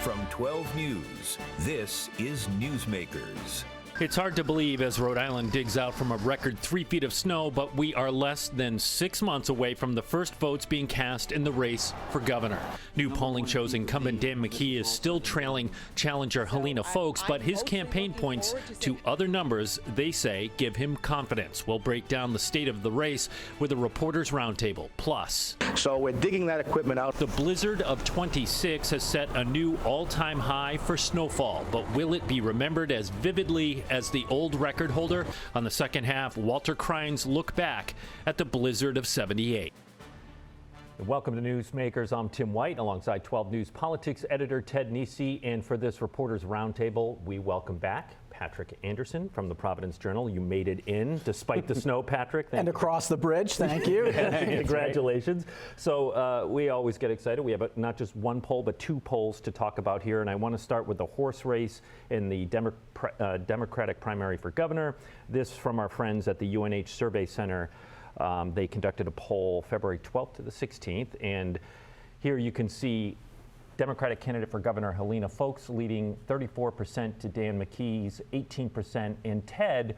From 12 News, this is Newsmakers. It's hard to believe as Rhode Island digs out from a record 3 feet of snow, but we are less than 6 months away from the first votes being cast in the race for governor. New polling shows incumbent Dan McKee is still trailing challenger Helena Foulkes, but his campaign points to other numbers they say give him confidence. We'll break down the state of the race with a reporter's roundtable. Plus, so we're digging that equipment out. The blizzard of 26 has set a new all-time high for snowfall, but will it be remembered as vividly as the old record holder? On the second half, Walter Cryan's look back at the blizzard of 78. Welcome to Newsmakers. I'm Tim White, alongside 12 News politics editor Ted Nesi. And for this reporters roundtable, we welcome back Patrick Anderson from the Providence Journal. You made it in despite the snow, Patrick. And across the bridge, thank you. Congratulations. So we always get excited. We have not just one poll, but two polls to talk about here. And I want to start with the horse race in the Democratic primary for governor. This from our friends at the UNH Survey Center. They conducted a poll February 12th to the 16th. And here you can see Democratic candidate for governor Helena Foulkes leading 34% to Dan McKee's 18%. And Ted,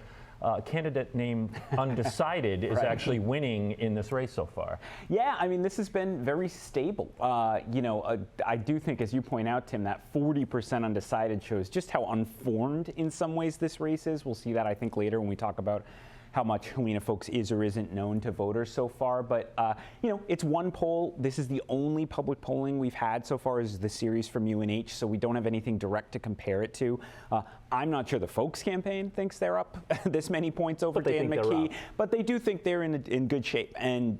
candidate named Undecided, is actually winning in this race so far. Yeah, I mean, this has been very stable. I do think, as you point out, Tim, that 40% undecided shows just how unformed in some ways this race is. We'll see that, I think, later when we talk about how much Helena Foulkes is or isn't known to voters so far. But, it's one poll. This is the only public polling we've had so far is the series from UNH, so we don't have anything direct to compare it to. I'm not sure the Foulkes campaign thinks they're up this many points over Dan McKee, but they do think they're in good shape. And,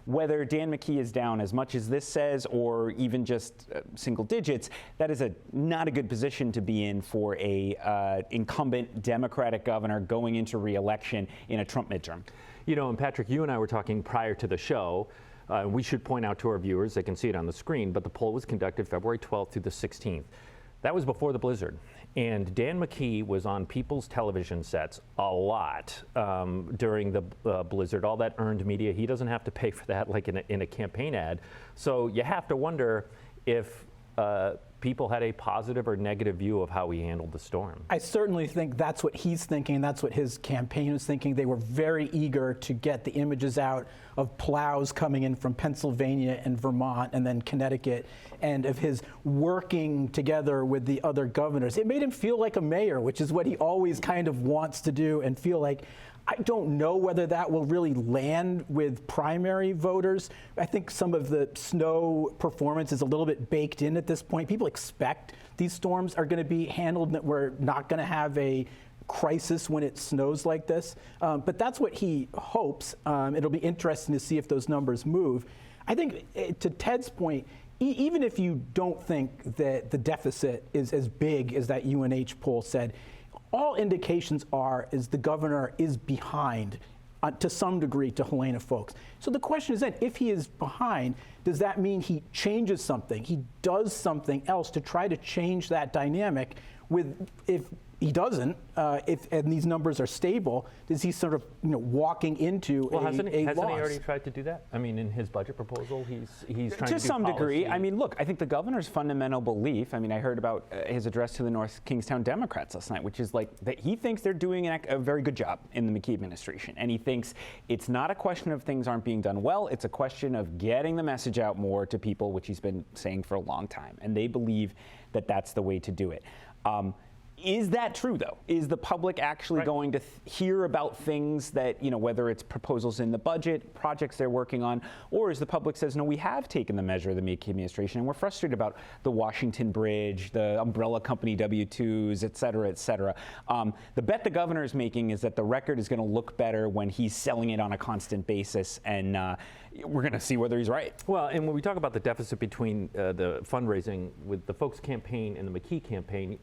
whether Dan McKee is down as much as this says or even just single digits, that is not a good position to be in for a incumbent Democratic governor going into re-election in a Trump midterm. And Patrick, you and I were talking prior to the show. We should point out to our viewers, they can see it on the screen, but the poll was conducted February 12th through the 16th. That was before the blizzard. And Dan McKee was on people's television sets a lot during the blizzard, all that earned media. He doesn't have to pay for that like in a campaign ad. So you have to wonder if people had a positive or negative view of how he handled the storm. I certainly think that's what he's thinking. That's what his campaign was thinking. They were very eager to get the images out of plows coming in from Pennsylvania and Vermont and then Connecticut, and of his working together with the other governors. It made him feel like a mayor, which is what he always kind of wants to do, and feel like, I don't know whether that will really land with primary voters. I think some of the snow performance is a little bit baked in at this point. People expect these storms are going to be handled, and that we're not going to have a crisis when it snows like this. But that's what he hopes. It'll be interesting to see if those numbers move. I think, to Ted's point, even if you don't think that the deficit is as big as that UNH poll said, all indications is the governor is behind to some degree to Helena Foulkes. So the question is then, if he is behind, does that mean he changes something? He does something else to try to change that dynamic if he doesn't, and these numbers are stable, is he sort of walking into hasn't he loss? already tried to do that? I mean, in his budget proposal, he's trying to some degree. policy. I mean, look, I think the governor's fundamental belief, I mean, I heard about his address to the North Kingstown Democrats last night, which is like that he thinks they're doing a very good job in the McKee administration. And he thinks it's not a question of things aren't being done well, it's a question of getting the message out more to people, which he's been saying for a long time. And they believe that that's the way to do it. Is that true, though? Is the public actually going to hear about things that, whether it's proposals in the budget, projects they're working on, or as the public says, no, we have taken the measure of the McKee administration, and we're frustrated about the Washington Bridge, the umbrella company W-2s, et cetera, et cetera. The bet the governor is making is that the record is going to look better when he's selling it on a constant basis, and we're going to see whether he's right. Well, and when we talk about the deficit between the fundraising with the Foulkes campaign and the McKee campaign,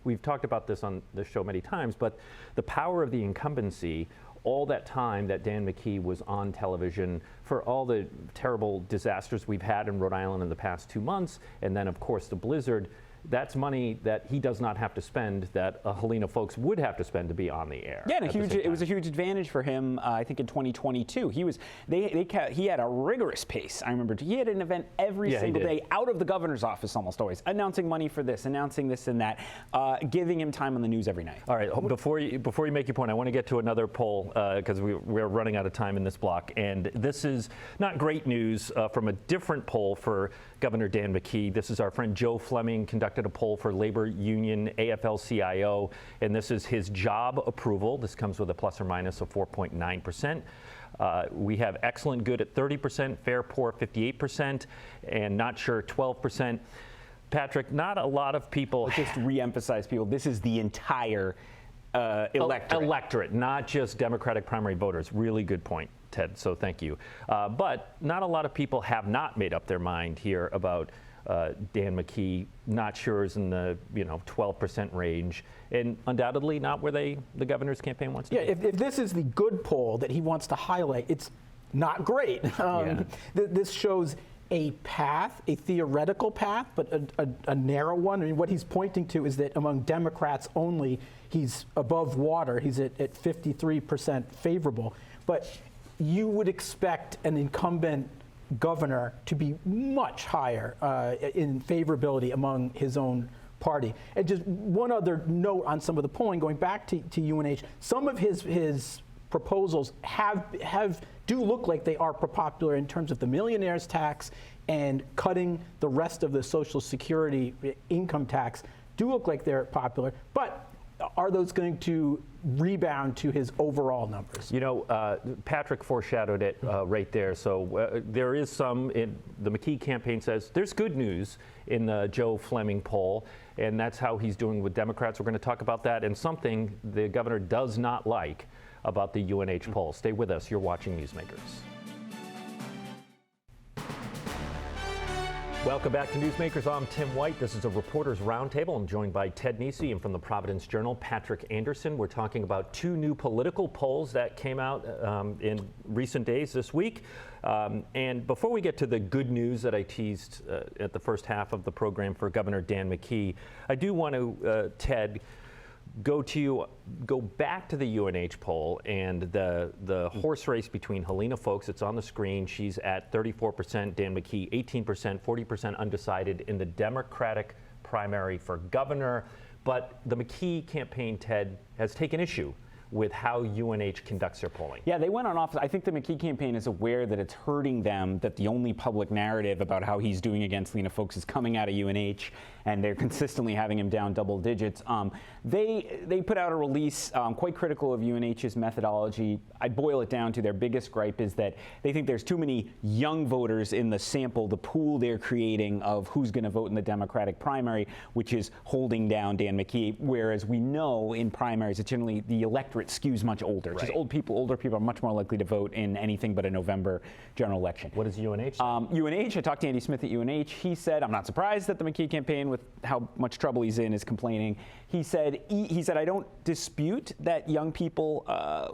we've talked about this on the show many times, but the power of the incumbency, all that time that Dan McKee was on television for all the terrible disasters we've had in Rhode Island in the past 2 months, and then, of course, the blizzard, that's money that he does not have to spend, that Helena folks would have to spend to be on the air. Yeah, and it was a huge advantage for him. I think in 2022, he had a rigorous pace. I remember he had an event every single day out of the governor's office almost always, announcing money for this, announcing this and that, giving him time on the news every night. All right, before you make your point, I want to get to another poll because we're running out of time in this block, and this is not great news from a different poll for Governor Dan McKee. This is our friend Joe Fleming conducted a poll for labor union AFL-CIO, and this is his job approval. This comes with a plus or minus of 4.9%. We have excellent good at 30%, fair poor 58%, and not sure 12%. Patrick, not a lot of people. Let's just re-emphasize, people, this is the entire electorate, not just Democratic primary voters. Really good point, Ted, so thank you. But not a lot of people have not made up their mind here about Dan McKee. Not sure is in the 12% range, and undoubtedly not where the governor's campaign wants to be. If this is the good poll that he wants to highlight, it's not great. This shows a path, a theoretical path, but a narrow one. I mean, what he's pointing to is that among Democrats only, he's above water. He's at 53% favorable. But you would expect an incumbent governor to be much higher in favorability among his own party. And just one other note on some of the polling, going back to UNH, some of his proposals do look like they are popular in terms of the millionaire's tax and cutting the rest of the Social Security income tax do look like they're popular, but are those going to rebound to his overall numbers? Patrick foreshadowed it right there. So there is some, the McKee campaign says there's good news in the Joe Fleming poll, and that's how he's doing with Democrats. We're going to talk about that, and something the governor does not like about the UNH poll. Stay with us. You're watching Newsmakers. Welcome back to Newsmakers. I'm Tim White. This is a Reporters Roundtable. I'm joined by Ted Nesi and from the Providence Journal, Patrick Anderson. We're talking about two new political polls that came out in recent days this week. And before we get to the good news that I teased at the first half of the program for Governor Dan McKee, I do want to, Ted, go back to the UNH poll and the horse race between Helena Folks. It's on the screen. She's at 34%, Dan McKee 18%, 40% undecided in the Democratic primary for governor. But the McKee campaign, Ted, has taken issue with how UNH conducts their polling. Yeah, they went on office. I think the McKee campaign is aware that it's hurting them, that the only public narrative about how he's doing against Helena Folks is coming out of UNH, and they're consistently having him down double digits. They put out a release quite critical of UNH's methodology. I'd boil it down to their biggest gripe is that they think there's too many young voters in the sample, the pool they're creating of who's going to vote in the Democratic primary, which is holding down Dan McKee, whereas we know in primaries, it's generally the electorate skews much older. Right. Just older people are much more likely to vote in anything but a November general election. What does UNH say? UNH, I talked to Andy Smith at UNH. He said, I'm not surprised that the McKee campaign, with how much trouble he's in, is complaining. He said, I don't dispute that young people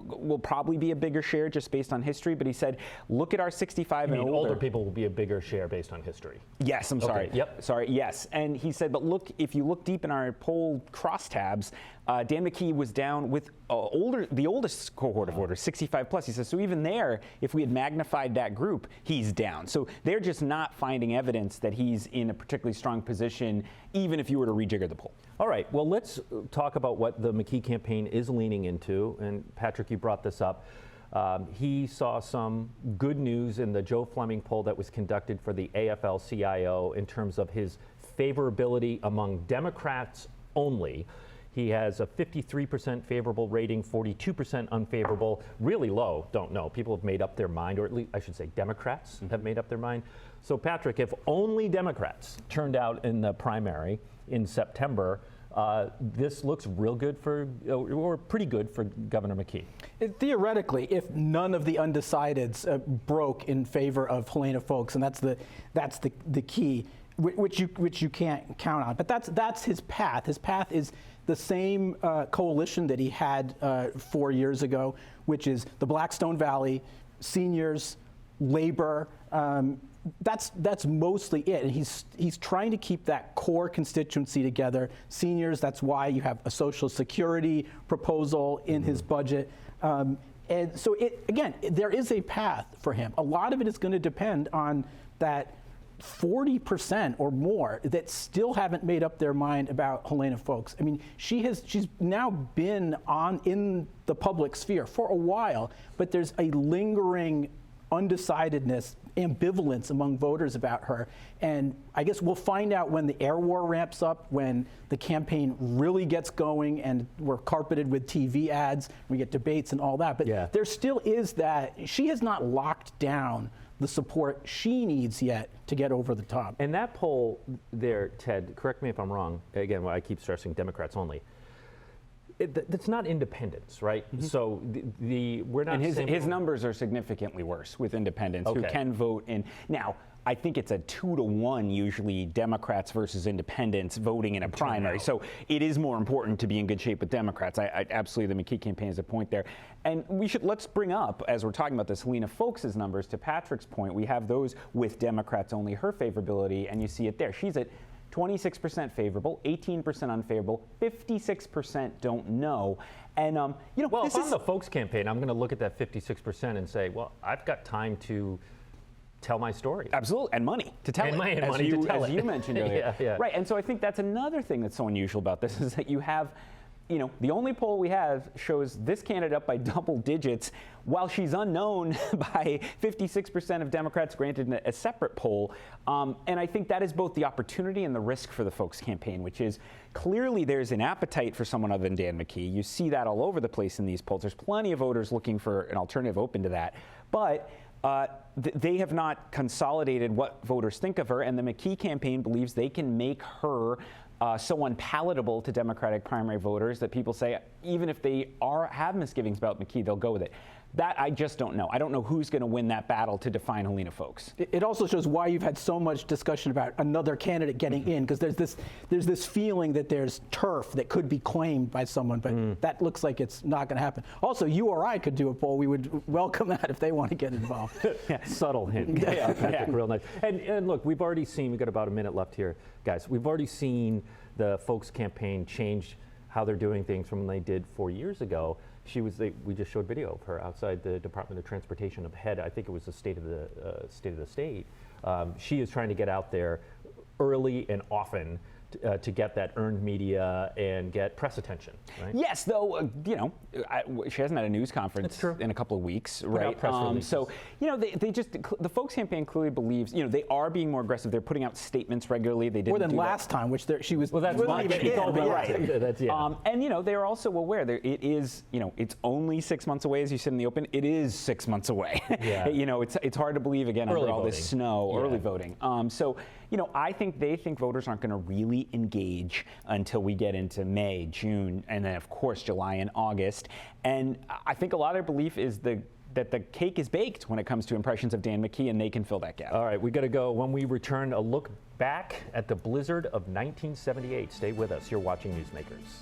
will probably be a bigger share just based on history, but he said, look at our 65 and older. Older people will be a bigger share based on history. Yes, I'm sorry. Yep. Sorry, yes. And he said, but look, if you look deep in our poll crosstabs, Dan McKee was down with the oldest cohort of voters, 65 plus. He says, so even there, if we had magnified that group, he's down. So they're just not finding evidence that he's in a particularly strong position, even if you were to rejigger the poll. All right, well, let's talk about what the McKee campaign is leaning into. And Patrick, you brought this up. He saw some good news in the Joe Fleming poll that was conducted for the AFL-CIO in terms of his favorability among Democrats only. He has a 53% favorable rating, 42% unfavorable, really low, don't know. People have made up their mind, or at least I should say Democrats have made up their mind. So Patrick, if only Democrats turned out in the primary in September, this looks real good or pretty good for Governor McKee. Theoretically, if none of the undecideds broke in favor of Helena Folks, and that's the key, which you can't count on. But that's his path. His path is the same coalition that he had 4 years ago, which is the Blackstone Valley, seniors, labor, that's mostly it. And he's trying to keep that core constituency together. Seniors, that's why you have a Social Security proposal in his budget. And so, again, there is a path for him. A lot of it is going to depend on that 40% or more that still haven't made up their mind about Helena Foulkes. I mean, she's now been in the public sphere for a while, but there's a lingering undecidedness, ambivalence among voters about her. And I guess we'll find out when the air war ramps up, when the campaign really gets going and we're carpeted with TV ads, we get debates and all that. But there still is that. She has not locked down the support she needs yet to get over the top. And that poll there, Ted, correct me if I'm wrong, again, I keep stressing Democrats only. That's not independents, right? So we're not. And his numbers are significantly worse with independents who can vote in. Now, I think it's a 2-to-1 usually Democrats versus independents voting in a primary. So it is more important to be in good shape with Democrats. I absolutely, the McKee campaign is a point there. And let's bring up, as we're talking about this, Helena Foulkes' numbers. To Patrick's point, we have those with Democrats only, her favorability, and you see it there. She's at 26% favorable, 18% unfavorable, 56% don't know. And, well, if I'm the Foulkes campaign, I'm going to look at that 56% and say, well, I've got time to tell my story. Absolutely, and money to tell it. And money to tell it. As you mentioned earlier. Right, and so I think that's another thing that's so unusual about this is that you have, the only poll we have shows this candidate up by double digits while she's unknown by 56% of Democrats, granted in a separate poll. And I think that is both the opportunity and the risk for the Foulkes campaign, which is clearly there's an appetite for someone other than Dan McKee. You see that all over the place in these polls. There's plenty of voters looking for an alternative open to that. But they have not consolidated what voters think of her, and the McKee campaign believes they can make her so unpalatable to Democratic primary voters that people say, even if they have misgivings about McKee, they'll go with it. That I just don't know. I don't know who's going to win that battle to define Helena Foulkes. It also shows why you've had so much discussion about another candidate getting in, because there's this feeling that there's turf that could be claimed by someone, but that looks like it's not going to happen. Also, you or I could do a poll. We would welcome that if they want to get involved. Subtle hint. Patrick, real nice. And look, we've already seen, we've got about a minute left here, guys. We've already seen the Foulkes campaign change how they're doing things from when they did 4 years ago. We just showed video of her outside the Department of Transportation ahead. I think it was the state of the state. She is trying to get out there early and often to get that earned media and get press attention, right? Yes, though, she hasn't had a news conference in a couple of weeks, right? So, the Foulkes campaign clearly believes, they are being more aggressive. They're putting out statements regularly. They didn't more than last time, which she was. Well, that's right. And they're also aware that it is, it's only 6 months away, as you said in the open. It is 6 months away. Yeah. It's hard to believe again early under all voting. this snow, early voting. So, I think they think voters aren't going to really engage until we get into May, June, and then of course July and August. And I think a lot of their belief is that the cake is baked when it comes to impressions of Dan McKee, and they can fill that gap. All right, we got to go. When we return, a look back at the blizzard of 1978. Stay with us. You're watching Newsmakers.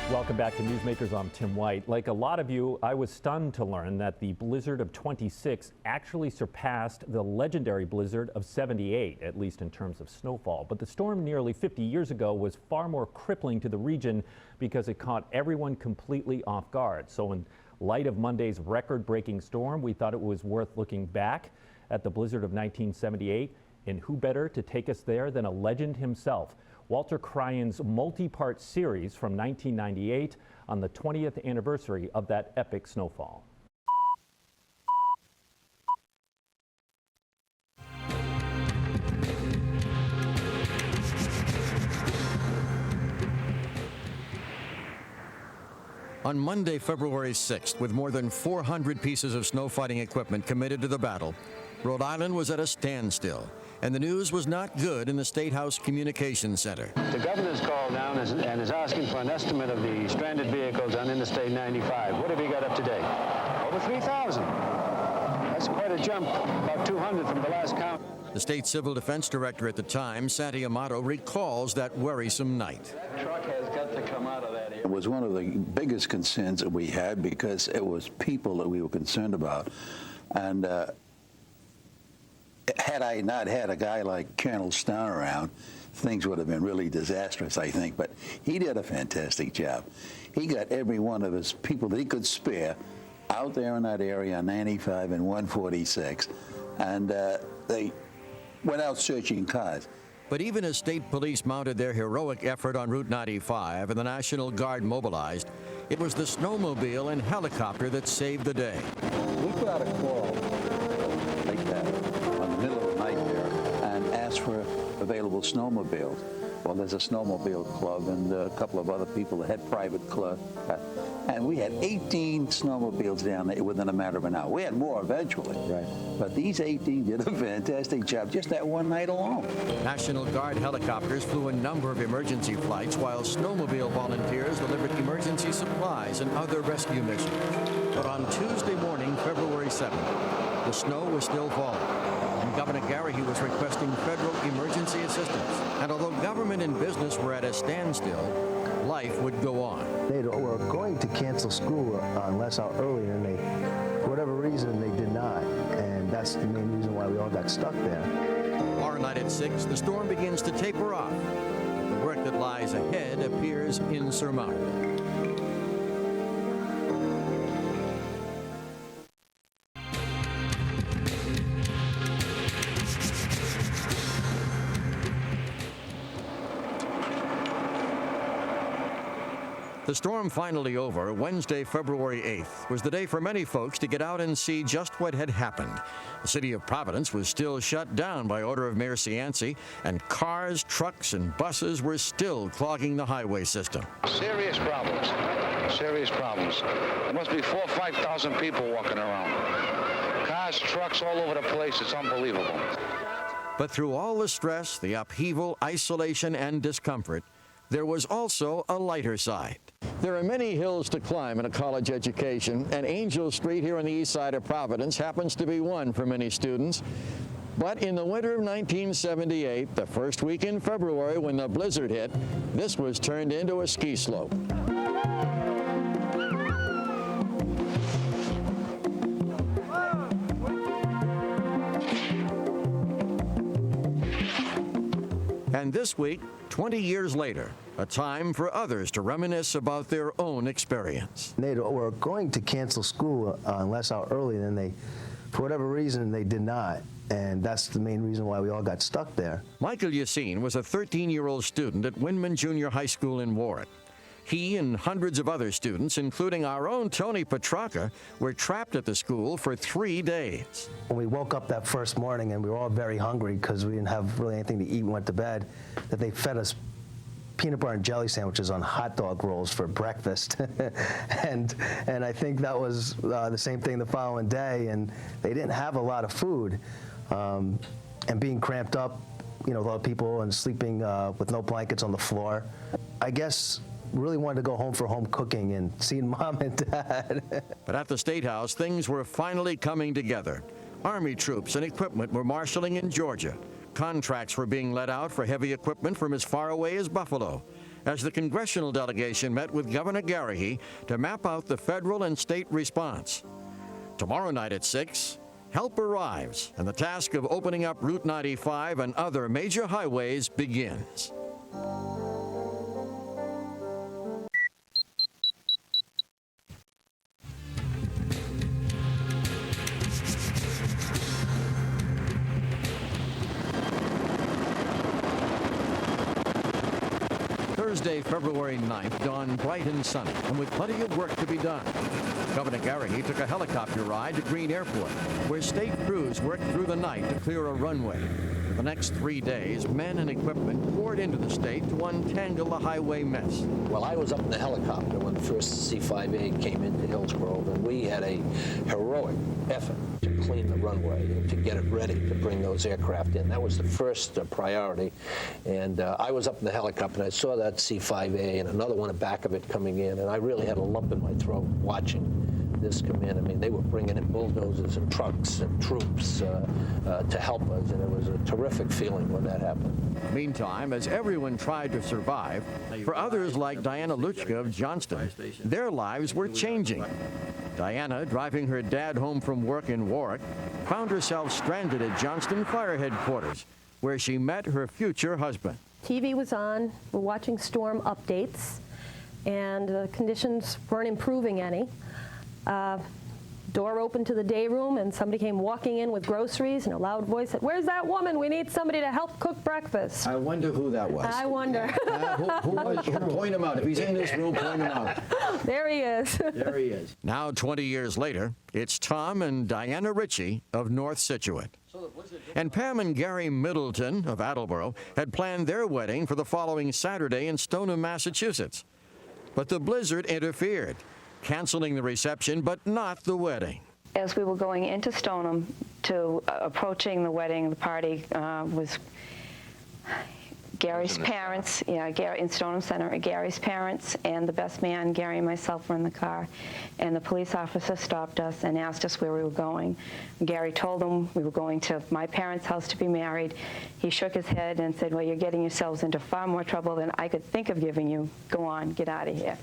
Welcome back to Newsmakers. I'm Tim White. Like a lot of you, I was stunned to learn that the blizzard of 26 actually surpassed the legendary blizzard of 78, at least in terms of snowfall. But the storm nearly 50 years ago was far more crippling to the region because it caught everyone completely off guard. So in light of Monday's record-breaking storm, we thought it was worth looking back at the blizzard of 1978. And who better to take us there than a legend himself? Walter Cryan's multi-part series from 1998 on the 20th anniversary of that epic snowfall. On Monday, February 6th, with more than 400 pieces of snow fighting equipment committed to the battle, Rhode Island was at a standstill, and the news was not good in the State House Communications Center. The governor's called down and is asking for an estimate of the stranded vehicles on Interstate 95. What have you got up to date? Over 3,000. That's quite a jump, about 200 from the last count. The state civil defense director at the time, Santi Amato, recalls that worrisome night. That truck has got to come out of that area. It was one of the biggest concerns that we had because it was people that we were concerned about. And had I not had a guy like Colonel Stone around, things would have been really disastrous, I think. But he did a fantastic job. He got every one of his people that he could spare out there in that area on 95 and 146, and they went out searching cars. But even as state police mounted their heroic effort on Route 95 and the National Guard mobilized, it was the snowmobile and helicopter that saved the day. We put out a call like that in the middle of the night there and asked for available snowmobiles. Well, there's a snowmobile club and a couple of other people that had private club. And we had 18 snowmobiles down there within a matter of an hour. We had more eventually. Right. But these 18 did a fantastic job just that one night alone. National Guard helicopters flew a number of emergency flights, while snowmobile volunteers delivered emergency supplies and other rescue missions. But on Tuesday morning, February 7th, the snow was still falling. And Governor Garrahy was requesting federal emergency assistance. And although government and business were at a standstill, life would go on. They were going to cancel school unless out earlier, and they, for whatever reason, they did not. And that's the main reason why we all got stuck there. Tomorrow night at 6, the storm begins to taper off. The work that lies ahead appears insurmountable. The storm finally over, Wednesday, February 8th, was the day for many folks to get out and see just what had happened. The city of Providence was still shut down by order of Mayor Cianci, and cars, trucks, and buses were still clogging the highway system. Serious problems. Serious problems. There must be 4,000 or 5,000 people walking around. Cars, trucks all over the place. It's unbelievable. But through all the stress, the upheaval, isolation, and discomfort, there was also a lighter side. There are many hills to climb in a college education, and Angel Street here on the east side of Providence happens to be one for many students. But in the winter of 1978, the first week in February when the blizzard hit, this was turned into a ski slope. And this week, 20 years later, a time for others to reminisce about their own experience. They were going to cancel school unless out early, and they, for whatever reason, they did not. And that's the main reason why we all got stuck there. Michael Yassine was a 13-year-old student at Windman Junior High School in Warren. He and hundreds of other students, including our own Tony Petrarca, were trapped at the school for 3 days. When we woke up that first morning, and we were all very hungry because we didn't have really anything to eat and went to bed, that they fed us peanut butter and jelly sandwiches on hot dog rolls for breakfast. and I think that was the same thing the following day, and they didn't have a lot of food. And being cramped up, you know, with other people and sleeping with no blankets on the floor. I guess really wanted to go home for home cooking and seeing Mom and Dad. But at the State House, things were finally coming together. Army troops and equipment were marshaling in Georgia. Contracts were being let out for heavy equipment from as far away as Buffalo, as the congressional delegation met with Governor Garrahy to map out the federal and state response. Tomorrow night at 6, help arrives, and the task of opening up Route 95 and other major highways begins. Thursday, February 9th, dawned bright and sunny, and with plenty of work to be done. Governor Garrahy took a helicopter ride to Green Airport, where state crews worked through the night to clear a runway. For the next 3 days, men and equipment poured into the state to untangle the highway mess. Well, I was up in the helicopter when the first C-5A came into Hillsgrove, and we had a heroic effort to clean the runway and to get it ready to bring those aircraft in. That was the first priority. And I was up in the helicopter, and I saw that C-5A and another one at the back of it coming in, and I really had a lump in my throat watching this come in. I mean, they were bringing in bulldozers and trucks and troops to help us, and it was a terrific feeling when that happened. Meantime, as everyone tried to survive, for others like Diana Luchka of Johnston, their lives were changing. Diana, driving her dad home from work in Warwick, found herself stranded at Johnston Fire Headquarters, where she met her future husband. TV was on, we're watching storm updates, and the conditions weren't improving any. Door opened to the day room, and somebody came walking in with groceries, and a loud voice said, "Where's that woman? We need somebody to help cook breakfast." I wonder who that was. I wonder. Who was? Point him out. If he's in this room, point him out. There he is. There he is. Now, 20 years later, it's Tom and Diana Ritchie of North Scituate. And Pam and Gary Middleton of Attleboro had planned their wedding for the following Saturday in Stoneham, Massachusetts. But the blizzard interfered, canceling the reception but not the wedding. As we were going into Stoneham to approaching the wedding, the party was Gary's parents, Gary in Stoneham Center, Gary's parents and the best man, Gary and myself, were in the car, and the police officer stopped us and asked us where we were going. Gary told them we were going to my parents' house to be married. He shook his head and said, "Well, you're getting yourselves into far more trouble than I could think of giving you. Go on, get out of here."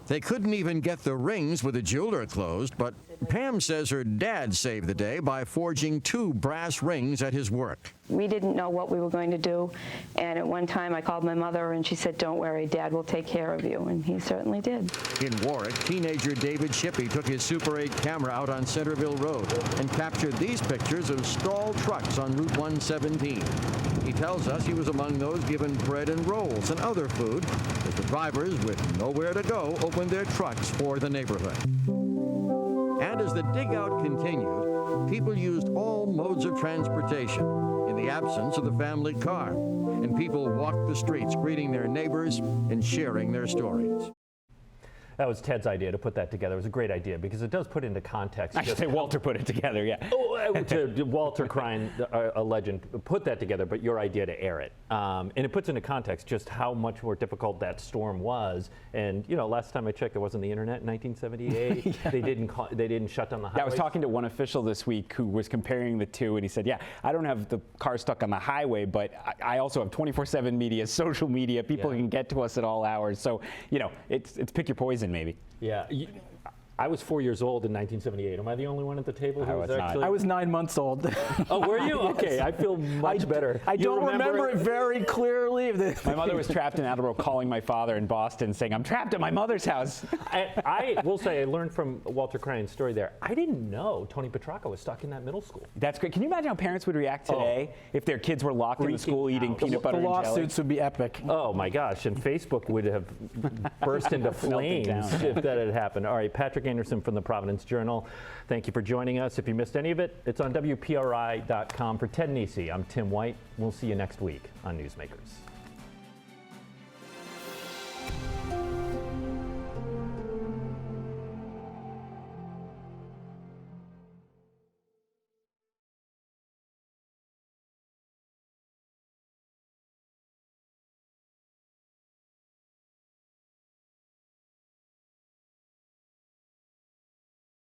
They couldn't even get the rings with the jeweler closed, but Pam says her dad saved the day by forging 2 brass rings at his work. We didn't know what we were going to do, and at one time I called my mother and she said, "Don't worry, Dad will take care of you," and he certainly did. In Warwick, teenager David Shippey took his Super 8 camera out on Centerville Road and captured these pictures of stalled trucks on Route 117. He tells us he was among those given bread and rolls and other food as the drivers with nowhere to go opened their trucks for the neighborhood. And as the dig-out continued, people used all modes of transportation in the absence of the family car, and people walked the streets greeting their neighbors and sharing their stories. That was Ted's idea to put that together. It was a great idea because it does put into context. I should say Walter put it together, yeah. To Walter Cryan, a legend, put that together, but your idea to air it. And it puts into context just how much more difficult that storm was. And, you know, last time I checked, there wasn't the internet in 1978. Yeah. They didn't shut down the highways. I was talking to one official this week who was comparing the two, and he said, yeah, I don't have the car stuck on the highway, but I also have 24/7 media, social media. People can get to us at all hours. So, you know, it's pick your poison, maybe. Yeah. I was 4 years old in 1978. Am I the only one at the table who was actually? I was 9 months old. Oh, were you? Okay, I feel much better. I don't remember it very clearly. My mother was trapped in Attleboro calling my father in Boston saying, "I'm trapped at my mother's house." I will say, I learned from Walter Cryan's story there, I didn't know Tony Petracca was stuck in that middle school. That's great. Can you imagine how parents would react today if their kids were locked in the school eating peanut butter and jelly? The lawsuits would be epic. Oh my gosh, and Facebook would have burst into flames if that had happened. All right, Patrick Anderson from the Providence Journal, thank you for joining us. If you missed any of it, it's on WPRI.com. For Ted Nesi, I'm Tim White. We'll see you next week on Newsmakers.